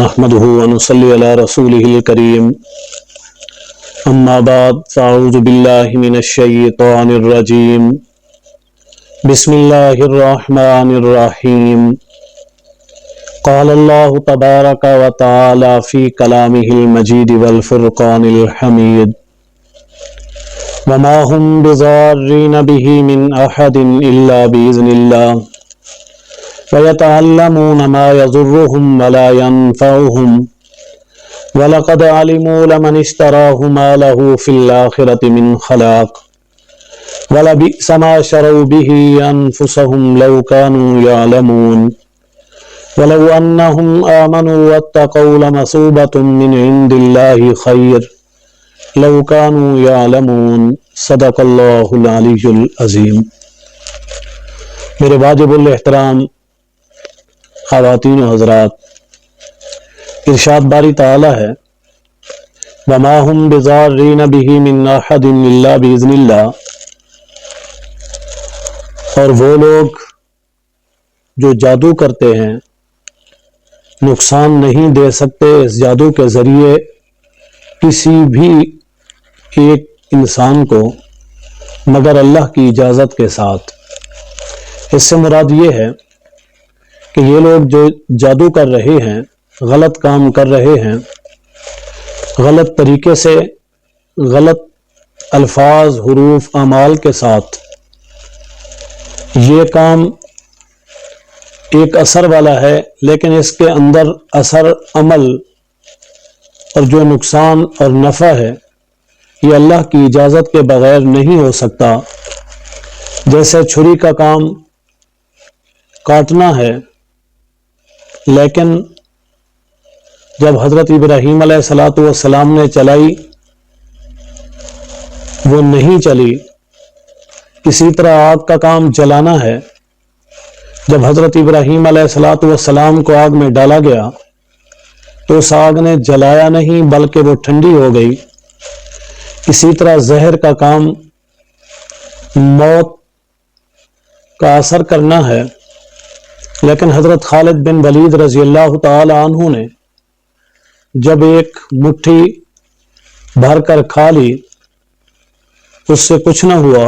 نحمده ونصلي على رسوله الكريم اما بعد فاعوذ بالله من الشيطان الرجيم بسم الله الرحمن الرحيم قال الله تبارك وتعالى في كلامه المجيد والفرقان الحميد وما هم بضارين به من أحد إلا بإذن الله وَيَتَعَلَّمُونَ مَا يَضُرُّهُمْ وَلَا يَنفَعُهُمْ وَلَقَدْ عَلِمُوا لَمَنِ اشْتَرَاهُ مَا لَهُ فِي الْآخِرَةِ مِنْ خَلَاقٍ وَلَبِئْسَ مَا شَرَوْا بِهِ أَنفُسَهُمْ لَوْ كَانُوا يَعْلَمُونَ وَلَوْ أَنَّهُمْ آمَنُوا وَاتَّقَوْا لَمَثُوبَةٌ مِنْ عِنْدِ اللَّهِ خَيْرٌ لَوْ كَانُوا يَعْلَمُونَ صدق اللہ العلی العظیم۔ میرے واجب الاحترام خواتین و حضرات، ارشاد باری تعالی ہے وَمَا هُمْ بِضَارِّينَ بِهِ مِنْ أَحَدٍ إِلَّا بِإِذْنِ اللَّهِ، اور وہ لوگ جو جادو کرتے ہیں نقصان نہیں دے سکتے اس جادو کے ذریعے کسی بھی ایک انسان کو مگر اللہ کی اجازت کے ساتھ۔ اس سے مراد یہ ہے کہ یہ لوگ جو جادو کر رہے ہیں، غلط کام کر رہے ہیں، غلط طریقے سے، غلط الفاظ، حروف، اعمال کے ساتھ، یہ کام ایک اثر والا ہے، لیکن اس کے اندر اثر، عمل اور جو نقصان اور نفع ہے یہ اللہ کی اجازت کے بغیر نہیں ہو سکتا۔ جیسے چھری کا کام کاٹنا ہے، لیکن جب حضرت ابراہیم علیہ السلام نے چلائی وہ نہیں چلی۔ اسی طرح آگ کا کام جلانا ہے، جب حضرت ابراہیم علیہ السلام کو آگ میں ڈالا گیا تو اس آگ نے جلایا نہیں بلکہ وہ ٹھنڈی ہو گئی۔ اسی طرح زہر کا کام موت کا اثر کرنا ہے، لیکن حضرت خالد بن ولید رضی اللہ تعالی عنہ نے جب ایک مٹھی بھر کر کھا لی اس سے کچھ نہ ہوا،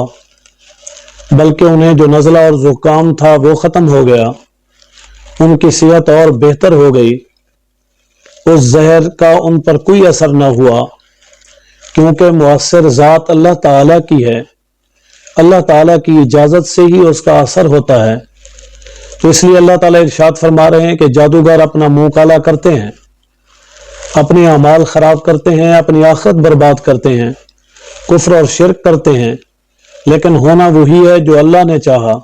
بلکہ انہیں جو نزلہ اور زکام تھا وہ ختم ہو گیا، ان کی صحت اور بہتر ہو گئی۔ اس زہر کا ان پر کوئی اثر نہ ہوا، کیونکہ مؤثر ذات اللہ تعالیٰ کی ہے، اللہ تعالیٰ کی اجازت سے ہی اس کا اثر ہوتا ہے۔ تو اس لیے اللہ تعالیٰ ارشاد فرما رہے ہیں کہ جادوگر اپنا منہ کالا کرتے ہیں، اپنے اعمال خراب کرتے ہیں، اپنی آخرت برباد کرتے ہیں، کفر اور شرک کرتے ہیں، لیکن ہونا وہی ہے جو اللہ نے چاہا۔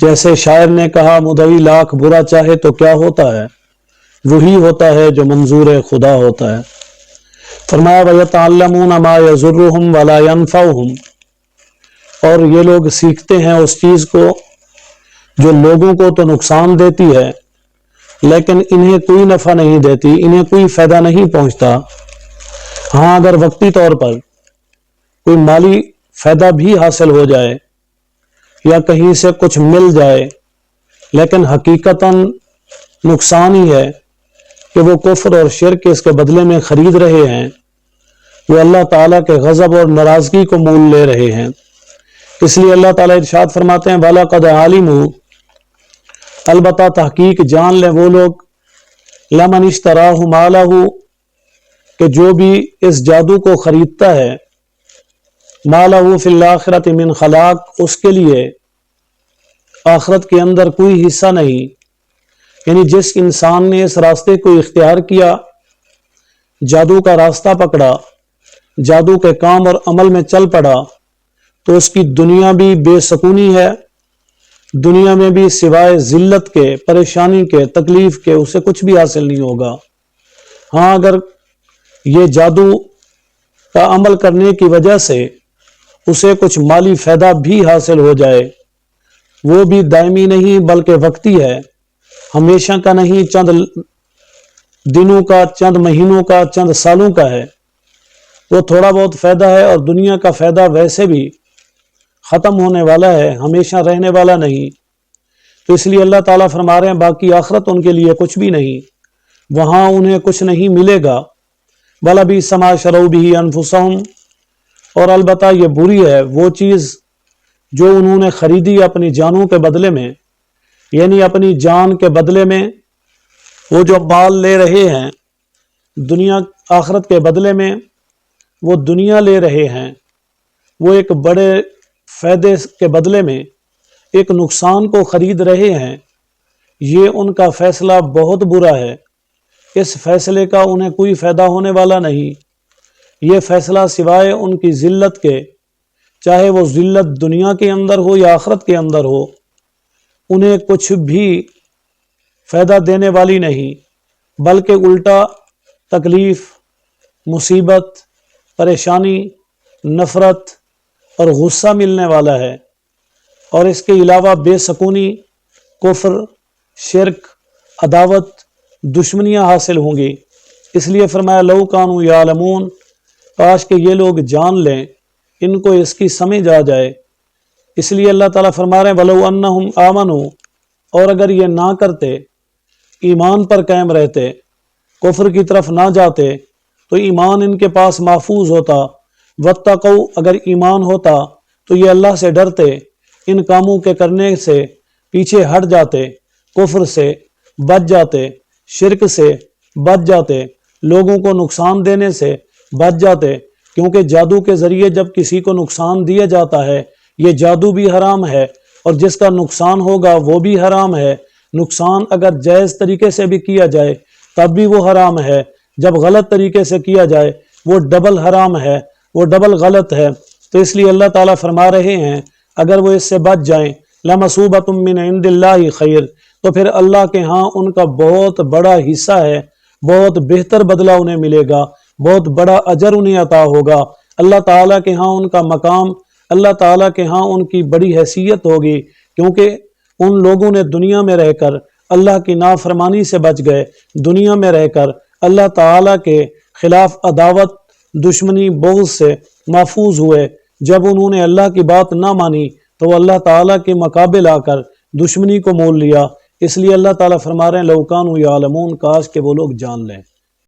جیسے شاعر نے کہا مدعی لاکھ برا چاہے تو کیا ہوتا ہے، وہی ہوتا ہے جو منظور خدا ہوتا ہے۔ فرمایا وَيَتَعَلَّمُونَ مَا يَضُرُّهُمْ وَلَا يَنفَعُهُمْ، اور یہ لوگ سیکھتے ہیں اس چیز کو جو لوگوں کو تو نقصان دیتی ہے لیکن انہیں کوئی نفع نہیں دیتی، انہیں کوئی فائدہ نہیں پہنچتا۔ ہاں اگر وقتی طور پر کوئی مالی فائدہ بھی حاصل ہو جائے یا کہیں سے کچھ مل جائے، لیکن حقیقتاً نقصان ہی ہے کہ وہ کفر اور شرک اس کے بدلے میں خرید رہے ہیں، وہ اللہ تعالیٰ کے غضب اور ناراضگی کو مول لے رہے ہیں۔ اس لیے اللہ تعالیٰ ارشاد فرماتے ہیں وَلَقَدْ عَلِمُوا، البتہ تحقیق جان لیں وہ لوگ، لَمَنِ اشْتَرَاهُ مَا لَهُ، کہ جو بھی اس جادو کو خریدتا ہے، مَا لَهُ فِي الْآخِرَةِ مِنْ خَلَاقٍ، اس کے لیے آخرت کے اندر کوئی حصہ نہیں۔ یعنی جس انسان نے اس راستے کو اختیار کیا، جادو کا راستہ پکڑا، جادو کے کام اور عمل میں چل پڑا، تو اس کی دنیا بھی بے سکونی ہے، دنیا میں بھی سوائے ذلت کے، پریشانی کے، تکلیف کے اسے کچھ بھی حاصل نہیں ہوگا۔ ہاں اگر یہ جادو کا عمل کرنے کی وجہ سے اسے کچھ مالی فائدہ بھی حاصل ہو جائے، وہ بھی دائمی نہیں بلکہ وقتی ہے، ہمیشہ کا نہیں، چند دنوں کا، چند مہینوں کا، چند سالوں کا ہے، وہ تھوڑا بہت فائدہ ہے، اور دنیا کا فائدہ ویسے بھی ختم ہونے والا ہے، ہمیشہ رہنے والا نہیں۔ تو اس لیے اللہ تعالیٰ فرما رہے ہیں باقی آخرت ان کے لیے کچھ بھی نہیں۔ وہاں انہیں کچھ نہیں ملے گا۔ وَلَبِئْسَ مَا شَرَوْا بِهِ أَنفُسَهُمْ، اور البتہ یہ بری ہے وہ چیز جو انہوں نے خریدی اپنی جانوں کے بدلے میں، یعنی اپنی جان کے بدلے میں وہ جو مال لے رہے ہیں دنیا آخرت کے بدلے میں، وہ دنیا لے رہے ہیں، وہ ایک بڑے فائدے کے بدلے میں ایک نقصان کو خرید رہے ہیں۔ یہ ان کا فیصلہ بہت برا ہے، اس فیصلے کا انہیں کوئی فائدہ ہونے والا نہیں۔ یہ فیصلہ سوائے ان کی ذلت کے، چاہے وہ ذلت دنیا کے اندر ہو یا آخرت کے اندر ہو، انہیں کچھ بھی فائدہ دینے والی نہیں، بلکہ الٹا تکلیف، مصیبت، پریشانی، نفرت اور غصہ ملنے والا ہے، اور اس کے علاوہ بے سکونی، کفر، شرک، عداوت، دشمنیاں حاصل ہوں گی۔ اس لیے فرمایا لو کانوا یعلمون، کاش کہ یہ لوگ جان لیں، ان کو اس کی سمجھ آ جائے۔ اس لیے اللہ تعالیٰ فرما رہے ہیں ولو انہم آمنوا، اور اگر یہ نہ کرتے، ایمان پر قائم رہتے، کفر کی طرف نہ جاتے، تو ایمان ان کے پاس محفوظ ہوتا۔ واتقوا، اگر ایمان ہوتا تو یہ اللہ سے ڈرتے، ان کاموں کے کرنے سے پیچھے ہٹ جاتے، کفر سے بچ جاتے، شرک سے بچ جاتے، لوگوں کو نقصان دینے سے بچ جاتے، کیونکہ جادو کے ذریعے جب کسی کو نقصان دیا جاتا ہے یہ جادو بھی حرام ہے، اور جس کا نقصان ہوگا وہ بھی حرام ہے۔ نقصان اگر جائز طریقے سے بھی کیا جائے تب بھی وہ حرام ہے، جب غلط طریقے سے کیا جائے وہ ڈبل حرام ہے، وہ ڈبل غلط ہے۔ تو اس لیے اللہ تعالیٰ فرما رہے ہیں اگر وہ اس سے بچ جائیں لَمَثُوبَةٌ مِّنْ عِنْدِ اللَّهِ خَيْرٌ، تو پھر اللہ کے ہاں ان کا بہت بڑا حصہ ہے، بہت بہتر بدلہ انہیں ملے گا، بہت بڑا اجر انہیں عطا ہوگا۔ اللہ تعالیٰ کے ہاں ان کا مقام، اللہ تعالیٰ کے ہاں ان کی بڑی حیثیت ہوگی، کیونکہ ان لوگوں نے دنیا میں رہ کر اللہ کی نافرمانی سے بچ گئے، دنیا میں رہ کر اللہ تعالیٰ کے خلاف عداوت، دشمنی، بغض سے محفوظ ہوئے۔ جب انہوں نے اللہ کی بات نہ مانی تو اللہ تعالیٰ کے مقابل آ کر دشمنی کو مول لیا۔ اس لیے اللہ تعالیٰ فرما رہے ہیں لو کانوا یعلمون، کاش کہ وہ لوگ جان لیں۔